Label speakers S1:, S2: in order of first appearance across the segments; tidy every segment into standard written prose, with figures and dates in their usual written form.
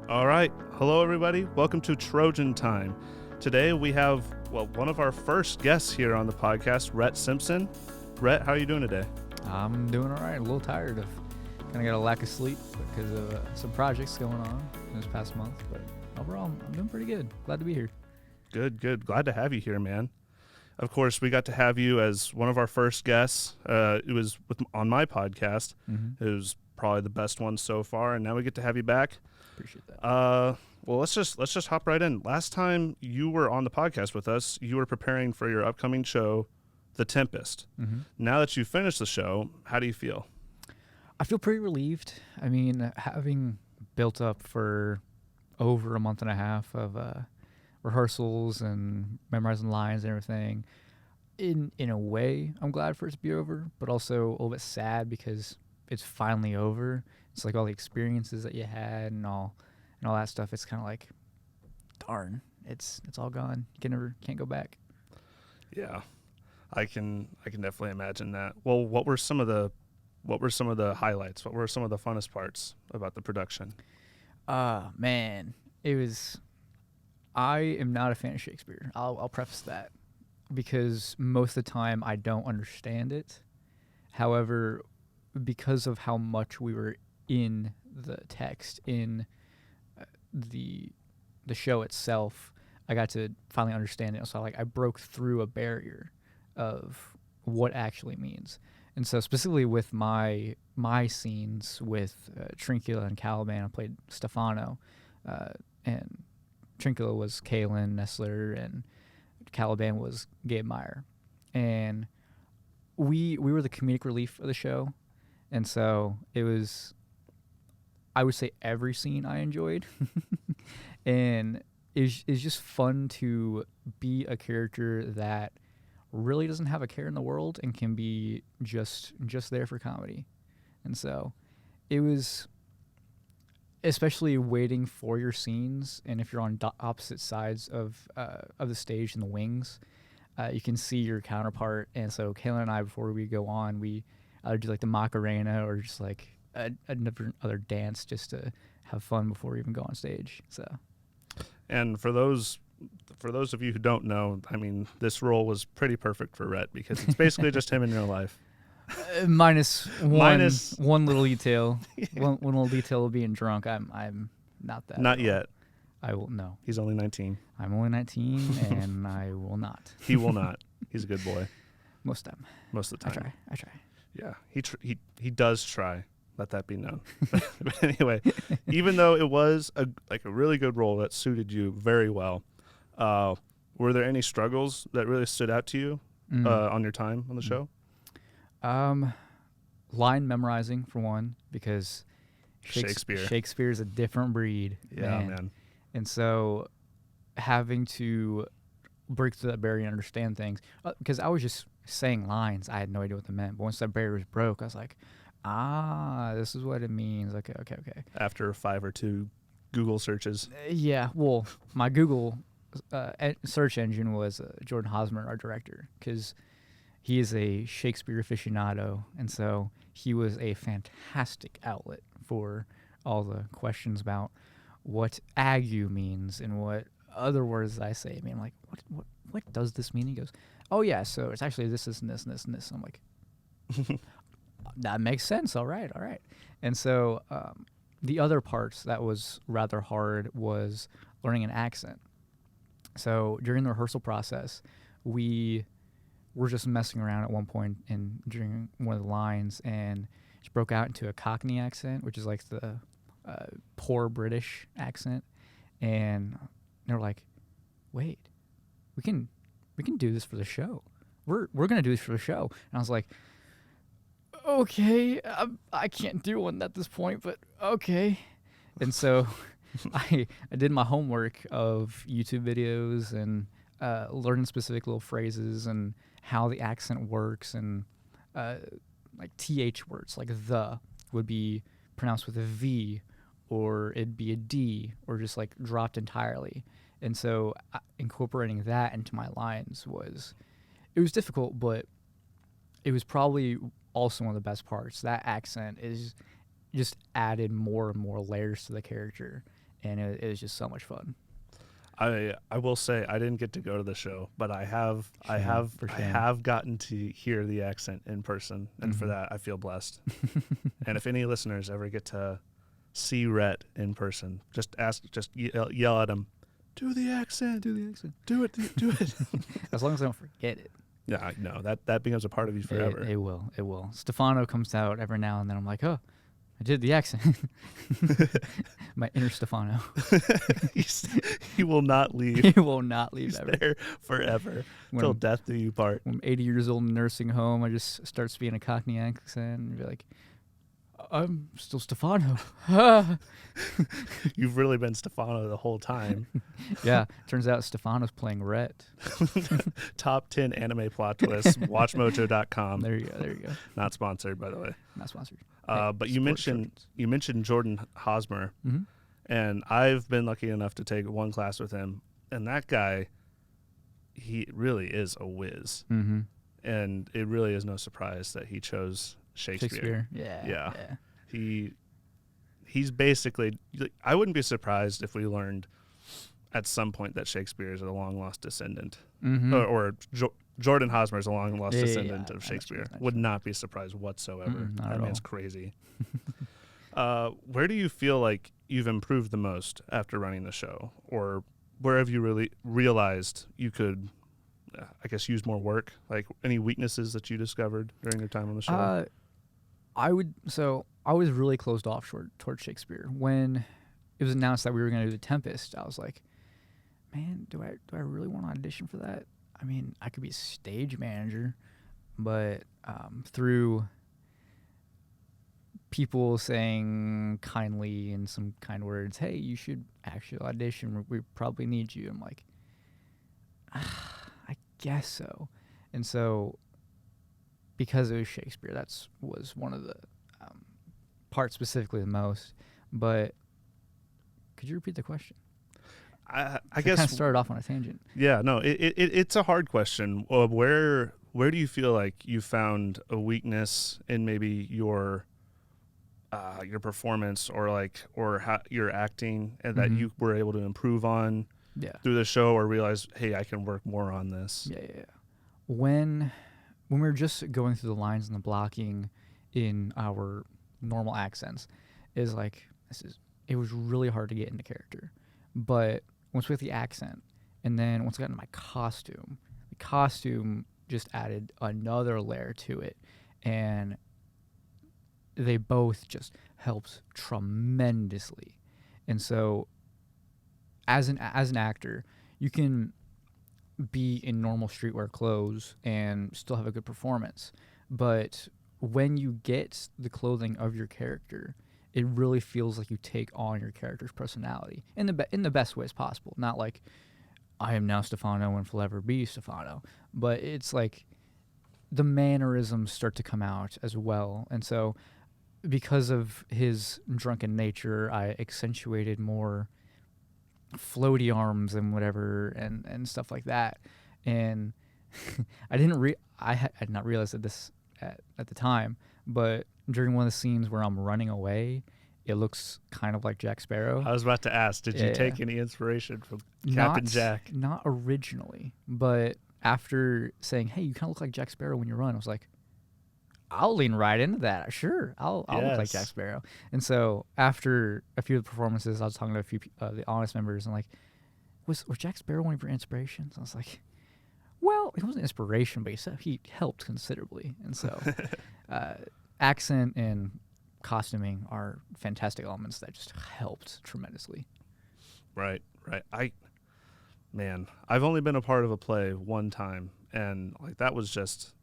S1: All right. Hello, everybody. Welcome to Trojan Time. Today we have, one of our first guests here on the podcast, Rhett Simpson. Rhett, how are you doing today?
S2: I'm doing all right. A little tired of kind of got a lack of sleep because of some projects going on this past month. But overall, I'm doing pretty good. Glad to be here.
S1: Good. Glad to have you here, man. Of course, we got to have you as one of our first guests. It was on my podcast.
S2: Mm-hmm.
S1: It was probably the best one so far, and now we get to have you back.
S2: Appreciate that.
S1: Well, let's just hop right in. Last time you were on the podcast with us, you were preparing for your upcoming show, The Tempest.
S2: Mm-hmm.
S1: Now that you've finished the show, how do you feel?
S2: I feel pretty relieved. I mean, having built up for over a month and a half of rehearsals and memorizing lines and everything, in a way, I'm glad for it to be over, but also a little bit sad because it's finally over. It's like all the experiences that you had and all that stuff. It's kind of like, darn, it's all gone. You can't go back.
S1: Yeah, I can definitely imagine that. Well, what were some of the highlights? What were some of the funnest parts about the production?
S2: Man, it was. I am not a fan of Shakespeare. I'll preface that because most of the time I don't understand it. However, because of how much we were in the text, in the show itself, I got to finally understand it. So I broke through a barrier of what actually means. And so specifically with my scenes with Trincula and Caliban, I played Stefano, and Trincula was Kalen Nessler, and Caliban was Gabe Meyer. And we were the comedic relief of the show. And so it was, I would say every scene I enjoyed. And it's just fun to be a character that really doesn't have a care in the world and can be just there for comedy. And so it was, especially waiting for your scenes, and if you're on opposite sides of the stage in the wings, you can see your counterpart. And so Kayla and I, before we go on, we either do like the Macarena or just like a different other dance just to have fun before we even go on stage. So,
S1: and for those of you who don't know, I mean, this role was pretty perfect for Rhett because it's basically just him in real life.
S2: Minus one little detail. one little detail of being drunk. I'm not that.
S1: Not yet.
S2: I will no.
S1: He's only 19.
S2: I'm only 19, and I will not.
S1: He will not. He's a good boy.
S2: Most of
S1: the time.
S2: I try.
S1: Yeah, he does try. Let that be known. But anyway, even though it was a really good role that suited you very well, were there any struggles that really stood out to you on your time on the show?
S2: Line memorizing for one, because Shakespeare is a different breed.
S1: Yeah, man.
S2: And so having to break through that barrier and understand things, because I was just saying lines, I had no idea what they meant. But once that barrier was broke, I was like, this is what it means. Okay.
S1: After 5 or 2 Google searches.
S2: Yeah, well, my Google search engine was Jordan Hosmer, our director, because he is a Shakespeare aficionado, and so he was a fantastic outlet for all the questions about what ague means and what other words I say. I mean, I'm like, what does this mean? He goes, oh yeah, so it's actually this, and this, and this, and this. I'm like, that makes sense. All right. And so the other parts that was rather hard was learning an accent. So during the rehearsal process, we were just messing around at one point and during one of the lines, and just broke out into a Cockney accent, which is like the poor British accent. And they were like, wait, we can do this for the show. We're going to do this for the show. And I was like, okay, I can't do one at this point, but okay. And so I did my homework of YouTube videos and learning specific little phrases and how the accent works, and like TH words, like the would be pronounced with a V, or it'd be a D, or just like dropped entirely. And so incorporating that into my lines was difficult, but it was probably also one of the best parts. That accent is just added more and more layers to the character, and it was just so much fun.
S1: I will say I didn't get to go to the show, but I have gotten to hear the accent in person, and for that I feel blessed. And if any listeners ever get to see Rhett in person, just yell at him, do the accent, do it.
S2: As long as I don't forget it.
S1: Yeah, no, that becomes a part of you forever.
S2: It will. Stefano comes out every now and then. I'm like, oh, I did the accent. My inner Stefano.
S1: He will not leave.
S2: He will not leave.
S1: He's
S2: ever.
S1: there forever till death do you part.
S2: When I'm 80 years old in a nursing home, I just start speaking a Cockney accent and be like, I'm still Stefano.
S1: You've really been Stefano the whole time.
S2: Yeah, turns out Stefano's playing Rhett.
S1: Top 10 anime plot twists. WatchMojo.com.
S2: There you go.
S1: Not sponsored, by the way.
S2: Not sponsored.
S1: But you mentioned Jordan Hosmer,
S2: Mm-hmm.
S1: and I've been lucky enough to take one class with him, and that guy, he really is a whiz,
S2: Mm-hmm.
S1: and it really is no surprise that he chose Shakespeare.
S2: Yeah.
S1: He's basically, I wouldn't be surprised if we learned at some point that Shakespeare is a long lost descendant,
S2: Mm-hmm.
S1: or Jordan Hosmer is a long lost descendant of
S2: I
S1: Shakespeare.
S2: know.
S1: Would not be surprised whatsoever.
S2: Not
S1: That
S2: at
S1: man's
S2: all.
S1: crazy. Where do you feel like you've improved the most after running the show, or where have you really realized you could, I guess, use more work? Like any weaknesses that you discovered during your time on the show?
S2: I was really closed off towards Shakespeare. When it was announced that we were going to do The Tempest, I was like, man, do I really want to audition for that? I mean, I could be a stage manager, but through people saying kindly and some kind words, hey, you should actually audition. We probably need you. I'm like, I guess so. And so, because it was Shakespeare, was one of the parts specifically the most. But could you repeat the question?
S1: I
S2: Kind
S1: guess
S2: of started off on a tangent.
S1: Yeah, no, it's a hard question. Where do you feel like you found a weakness in maybe your performance or how your acting, and that
S2: Mhm.
S1: you were able to improve on through the show, or realize, hey, I can work more on this?
S2: Yeah. When we were just going through the lines and the blocking in our normal accents, is like it was really hard to get into character. But once with the accent, and then once I got into my costume, the costume just added another layer to it, and they both just helped tremendously. And so, as an actor, you can be in normal streetwear clothes and still have a good performance, but when you get the clothing of your character, it really feels like you take on your character's personality in the best ways possible. Not like I am now Stefano and will forever be Stefano, but it's like the mannerisms start to come out as well. And so, because of his drunken nature, I accentuated more floaty arms and whatever and stuff like that. And I had not realized that this at the time, but during one of the scenes where I'm running away, it looks kind of like Jack Sparrow.
S1: I was about to ask, did you take any inspiration from Captain Jack?
S2: Not originally, but after saying, hey, you kind of look like Jack Sparrow when you run, I was like, I'll lean right into that. Sure, I'll look like Jack Sparrow. And so after a few of the performances, I was talking to a few the Honest members, and like, was Jack Sparrow one of your inspirations? I was like, well, he wasn't an inspiration, but he helped considerably. And so accent and costuming are fantastic elements that just helped tremendously.
S1: Right. I've only been a part of a play one time, and like that was just,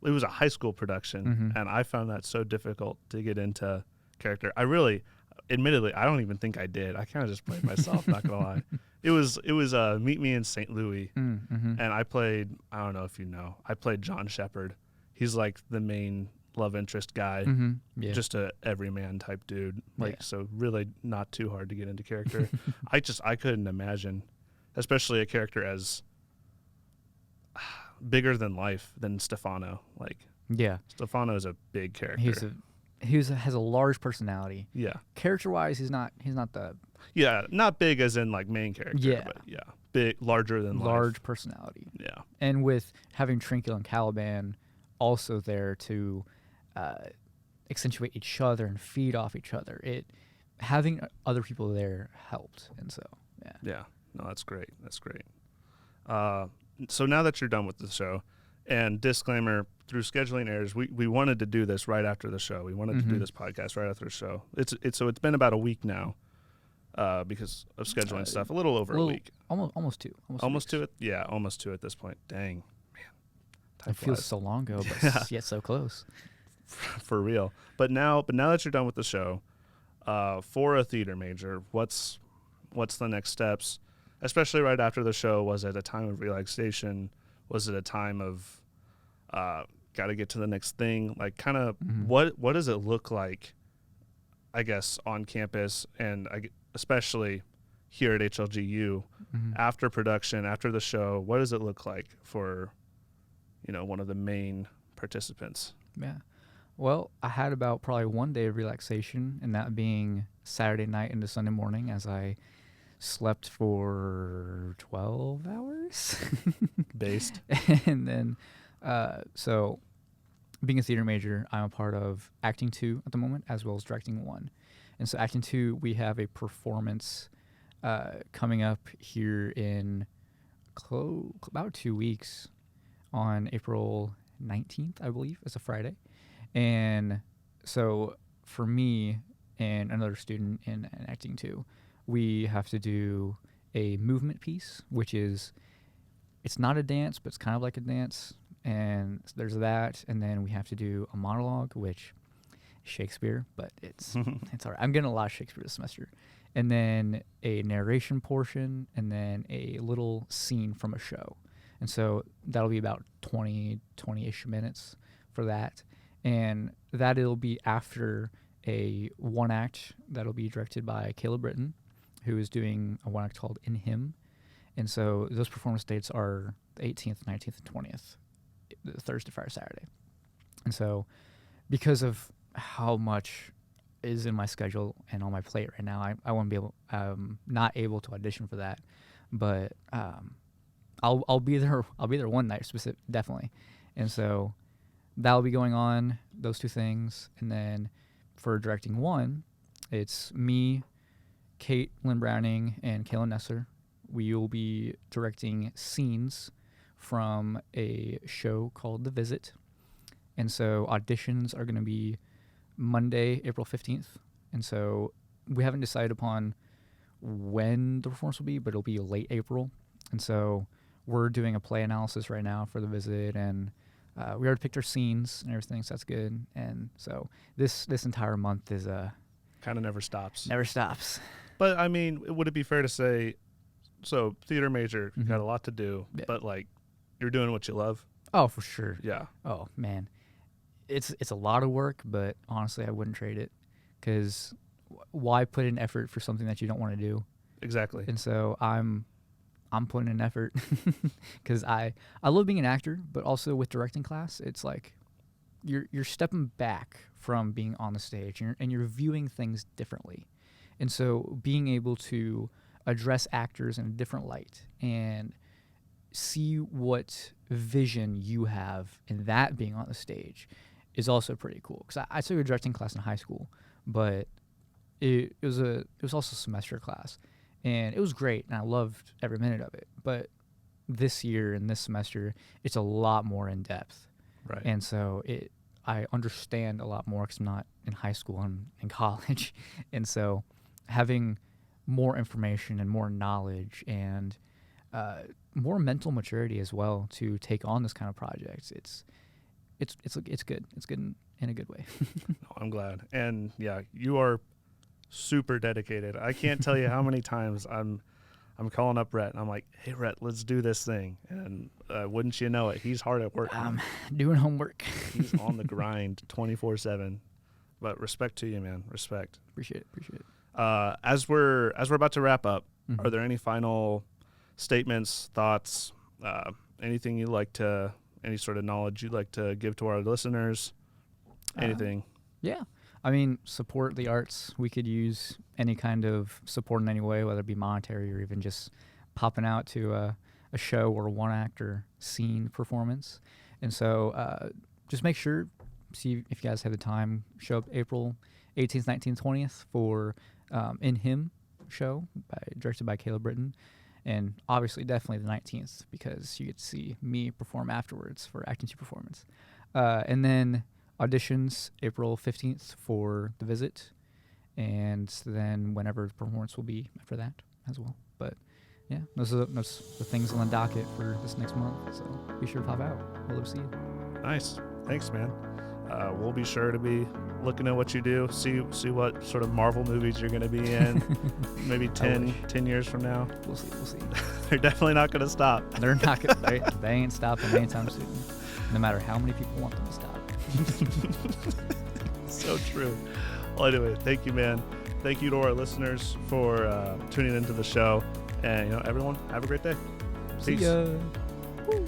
S1: it was a high school production, and I found that so difficult to get into character. Admittedly, I don't even think I did. I kind of just played myself, not gonna lie. It was Meet Me in St. Louis, and I played, I don't know if you know, I played John Shepard. He's like the main love interest guy, just a everyman type dude. So really not too hard to get into character. I couldn't imagine, especially a character as bigger than life than Stefano. Stefano is a big character.
S2: He has a large personality.
S1: Yeah.
S2: Character wise, he's not the
S1: Yeah, not big as in like main character,
S2: Yeah.
S1: but yeah, big, larger than
S2: Large
S1: life.
S2: personality.
S1: Yeah,
S2: And with having Trinkel and Caliban also there to uh, accentuate each other and feed off each other, having other people there helped. And so, yeah.
S1: yeah. No, that's great. That's great. So now that you're done with the show, and disclaimer, through scheduling errors, we wanted to do this right after the show. We wanted to do this podcast right after the show. It's been about a week now, because of scheduling stuff. A little over a week.
S2: Almost two.
S1: Almost to it. Yeah, almost to at this point. Dang, man. Time
S2: It feels
S1: flies.
S2: so long ago, but yet so close.
S1: For real. But now that you're done with the show, for a theater major, what's the next steps? Especially right after the show, was it a time of relaxation? Was it a time of got to get to the next thing? Like, kind of, what does it look like, I guess, on campus, and especially here at HLGU, after production, after the show? What does it look like for, one of the main participants?
S2: Yeah. Well, I had about probably 1 day of relaxation, and that being Saturday night into Sunday morning, as I slept for 12 hours.
S1: Based.
S2: And then, so being a theater major, I'm a part of Acting 2 at the moment, as well as Directing 1. And so Acting 2, we have a performance coming up here in about 2 weeks on April 19th, I believe. It's a Friday. And so for me and another student in Acting 2, we have to do a movement piece, which is, it's not a dance, but it's kind of like a dance. And there's that. And then we have to do a monologue, which is Shakespeare, but it's all right. I'm getting a lot of Shakespeare this semester. And then a narration portion, and then a little scene from a show. And so that'll be about 20-ish minutes for that. And that it'll be after a one act that'll be directed by Caleb Britton, who is doing a one act called In Him. And so those performance dates are the 18th, 19th, and 20th, Thursday, Friday, Saturday. And so because of how much is in my schedule and on my plate right now, I won't be able, not able to audition for that. But I'll be there. I'll be there one night, definitely. And so that'll be going on, those two things. And then for Directing 1, it's me, Kate Lynn Browning, and Kaylin Nesser. We will be directing scenes from a show called The Visit. And so auditions are going to be Monday, April 15th. And so we haven't decided upon when the performance will be, but it'll be late April. And so we're doing a play analysis right now for The Visit, and we already picked our scenes and everything, so that's good. And so this entire month is
S1: kind of never stops.
S2: Never stops.
S1: But I mean, would it be fair to say, so theater major, you got a lot to do, but like, you're doing what you love?
S2: Oh, for sure.
S1: Yeah.
S2: Oh man, it's a lot of work, but honestly, I wouldn't trade it, because why put in effort for something that you don't want to do?
S1: Exactly.
S2: And so I'm putting in effort because I love being an actor, but also with directing class, it's like you're stepping back from being on the stage, and you're viewing things differently. And so being able to address actors in a different light and see what vision you have in that being on the stage is also pretty cool. Because I took a directing class in high school, but it was also a semester class, and it was great, and I loved every minute of it. But this year and this semester, it's a lot more in depth,
S1: right?
S2: And so I understand a lot more because I'm not in high school, I'm in college, and so having more information and more knowledge and more mental maturity as well to take on this kind of project. It's good. It's good in a good way.
S1: Oh, I'm glad. And yeah, you are super dedicated. I can't tell you how many times I'm calling up Rhett, and I'm like, hey Rhett, let's do this thing. And wouldn't you know it, he's hard at work.
S2: I'm doing homework.
S1: He's on the grind 24/7. But respect to you, man. Respect.
S2: Appreciate it.
S1: As we're about to wrap up, are there any final statements, thoughts, anything you'd like to, any sort of knowledge you'd like to give to our listeners? Anything?
S2: Yeah. I mean, support the arts. We could use any kind of support in any way, whether it be monetary or even just popping out to a show or a one-actor scene performance. And so just make sure, see if you guys have the time, show up April 18th, 19th, 20th for In Him show directed by Caleb Britton. And obviously, definitely the 19th, because you get to see me perform afterwards for Acting 2 performance. And then auditions April 15th for The Visit, and then whenever the performance will be after that as well. But yeah, those are the things on the docket for this next month, so be sure to pop out. We'll love to see you.
S1: Nice. Thanks, man. We'll be sure to be looking at what you do, see what sort of Marvel movies you're going to be in, maybe 10 years from now.
S2: We'll see.
S1: They're definitely not going to stop.
S2: They're not gonna, they ain't stopping anytime soon, no matter how many people want them to stop.
S1: So true. Well, anyway, thank you, man. Thank you to our listeners for tuning into the show. And, everyone, have a great day.
S2: See
S1: Peace.
S2: ya. Woo.